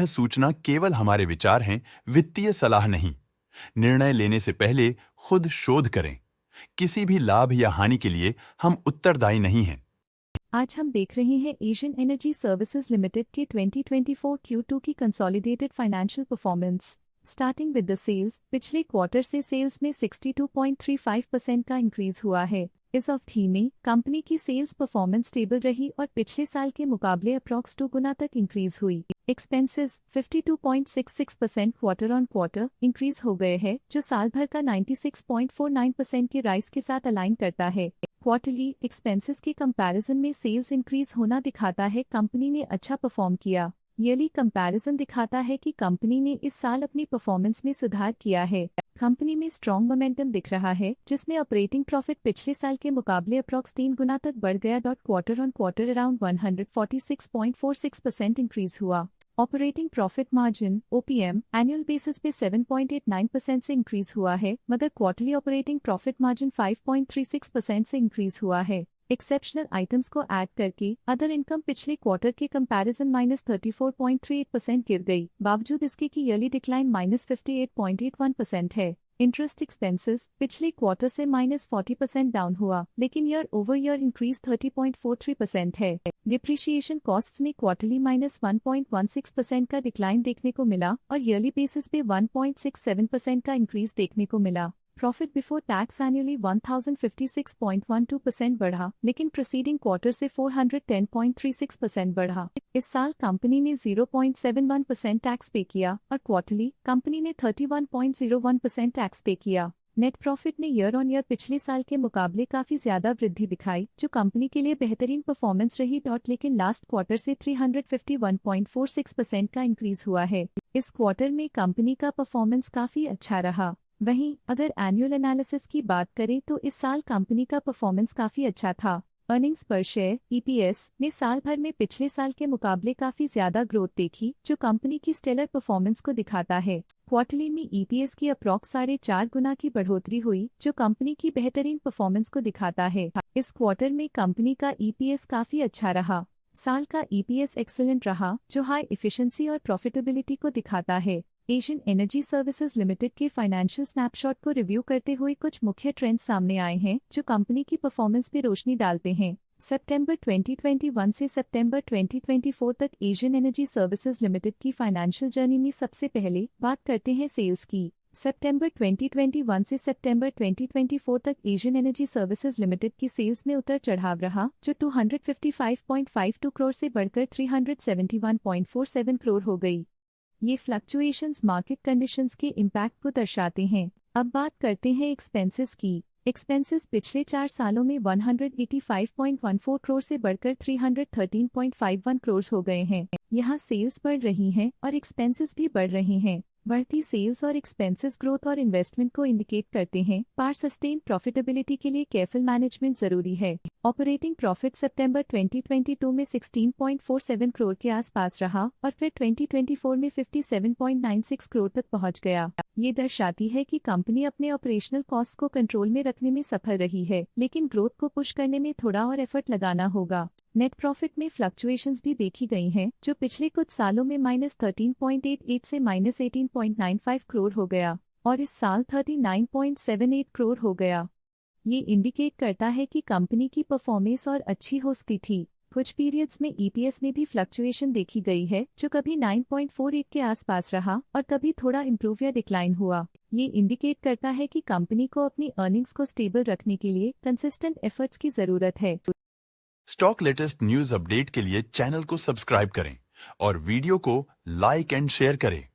सूचना केवल हमारे विचार हैं, वित्तीय सलाह नहीं। निर्णय लेने से पहले खुद शोध करें। किसी भी लाभ या हानि के लिए हम उत्तरदायी नहीं हैं। आज हम देख रहे हैं एशियन एनर्जी सर्विसेज लिमिटेड के 2024 Q2 की consolidated financial performance. Starting with the sales, पिछले क्वार्टर से सेल्स में 62.35% का इंक्रीज हुआ है। इस अवधि में कंपनी की सेल्स परफॉर्मेंस स्टेबल रही और पिछले साल के मुकाबले अप्रॉक्स 2 गुना तक इंक्रीज हुई। Expenses 52.66% quarter on quarter increase हो गए हैं, जो साल भर का 96.49% के राइज के साथ अलाइन करता है। क्वार्टरली एक्सपेंसेस के कंपैरिजन में सेल्स इंक्रीज होना दिखाता है कंपनी ने अच्छा परफॉर्म किया। ईयरली कंपैरिजन दिखाता है कि कंपनी ने इस साल अपनी परफॉर्मेंस में सुधार किया है। कंपनी में स्ट्रॉन्ग मोमेंटम दिख रहा है, जिसमें ऑपरेटिंग प्रॉफिट पिछले साल के मुकाबले अप्रॉक्स 3 गुना तक बढ़ गया। Quarter on quarter around 146.46% increase हुआ। Operating profit margin OPM annual basis पे 7.89% से इंक्रीज हुआ है, मगर क्वार्टरली ऑपरेटिंग प्रॉफिट मार्जिन 5.36% से इंक्रीज हुआ है। एक्सेप्शनल आइटम्स को ऐड करके अदर इनकम पिछले क्वार्टर के कंपैरिजन -34.38% गिर गई, बावजूद इसके की ईयरली डिक्लाइन -58.81% है। इंटरेस्ट एक्सपेंसेस पिछले क्वार्टर से -40% डाउन हुआ, लेकिन ईयर ओवर ईयर इंक्रीज 30.43% है। डिप्रिशिएशन कॉस्ट्स में क्वार्टरली -1.16% का डिक्लाइन देखने को मिला और ईयरली बेसिस पे 1.67% का इंक्रीज देखने को मिला। प्रॉफिट बिफोर टैक्स एनुअली 1056.12% बढ़ा, लेकिन प्रीसीडिंग क्वार्टर से 410.36% बढ़ा। इस साल कंपनी ने 0.71% टैक्स पे किया और क्वार्टरली कंपनी ने 31.01% टैक्स पे किया। नेट प्रॉफिट ने ईयर ऑन ईयर पिछले साल के मुकाबले काफी ज्यादा वृद्धि दिखाई, जो कंपनी के लिए बेहतरीन परफॉर्मेंस रही। लेकिन लास्ट क्वार्टर से 351.46% का इंक्रीज हुआ है। इस क्वार्टर में कंपनी का परफॉर्मेंस काफी अच्छा रहा। वहीं अगर एनुअल एनालिसिस की बात करें तो इस साल कंपनी का परफॉर्मेंस काफी अच्छा था। अर्निंग्स पर शेयर EPS ने साल भर में पिछले साल के मुकाबले काफी ज्यादा ग्रोथ देखी, जो कंपनी की स्टेलर परफॉर्मेंस को दिखाता है। क्वार्टरली में EPS की अप्रॉक्स 4.5 गुना की बढ़ोतरी हुई, जो कंपनी की बेहतरीन परफॉर्मेंस को दिखाता है। इस क्वार्टर में कंपनी का EPS काफी अच्छा रहा। साल का EPS एक्सीलेंट रहा, जो हाई एफिशिएंसी और प्रॉफिटेबिलिटी को दिखाता है। एशियन एनर्जी सर्विसेज लिमिटेड के फाइनेंशियल स्नैपशॉट को रिव्यू करते हुए कुछ मुख्य ट्रेंड्स सामने आए हैं, जो कंपनी की परफॉर्मेंस पे रोशनी डालते हैं। सितंबर 2021 से सितंबर 2024 तक एशियन एनर्जी सर्विसेज लिमिटेड की फाइनेंशियल जर्नी में सबसे पहले बात करते हैं सेल्स की। सितंबर 2021 से सितंबर 2024 तक एशियन एनर्जी सर्विसेज लिमिटेड की सेल्स में उतर चढ़ाव रहा, जो 255.52 करोड़ से बढ़कर 371.47 करोड़ हो गई। ये फ्लक्चुएशंस मार्केट कंडीशंस के इम्पैक्ट को दर्शाते हैं। अब बात करते हैं एक्सपेंसेस की। एक्सपेंसेस पिछले 4 सालों में 185.14 करोड़ से बढ़कर 313.51 करोड़ हो गए हैं। यहाँ सेल्स बढ़ रही हैं और एक्सपेंसेस भी बढ़ रहे हैं। बढ़ती सेल्स और एक्सपेंसेस ग्रोथ और इन्वेस्टमेंट को इंडिकेट करते हैं, पर सस्टेन प्रॉफिटेबिलिटी के लिए केयरफुल मैनेजमेंट जरूरी है। ऑपरेटिंग प्रॉफिट सितंबर 2022 में 16.47 करोड़ के आसपास रहा और फिर 2024 में 57.96 करोड़ तक पहुंच गया। ये दर्शाती है कि कंपनी अपने ऑपरेशनल कॉस्ट को कंट्रोल में रखने में सफल रही है, लेकिन ग्रोथ को पुश करने में थोड़ा और एफर्ट लगाना होगा। नेट प्रॉफिट में फ्लक्चुएशंस भी देखी गई हैं, जो पिछले कुछ सालों में -13.88 से -18.95 करोड़ हो गया और इस साल 39.78 करोड़ हो गया। ये इंडिकेट करता है कि कंपनी की परफॉर्मेंस और अच्छी हो सकती थी। कुछ पीरियड्स में EPS में भी फ्लक्चुएशन देखी गई है, जो कभी 9.48 के आसपास रहा और कभी थोड़ा इम्प्रूव या डिक्लाइन हुआ। ये इंडिकेट करता है कि कंपनी को अपनी अर्निंग्स को स्टेबल रखने के लिए कंसिस्टेंट एफर्ट्स की जरूरत है। स्टॉक लेटेस्ट न्यूज अपडेट के लिए चैनल को सब्सक्राइब करें और वीडियो को लाइक एंड शेयर करें।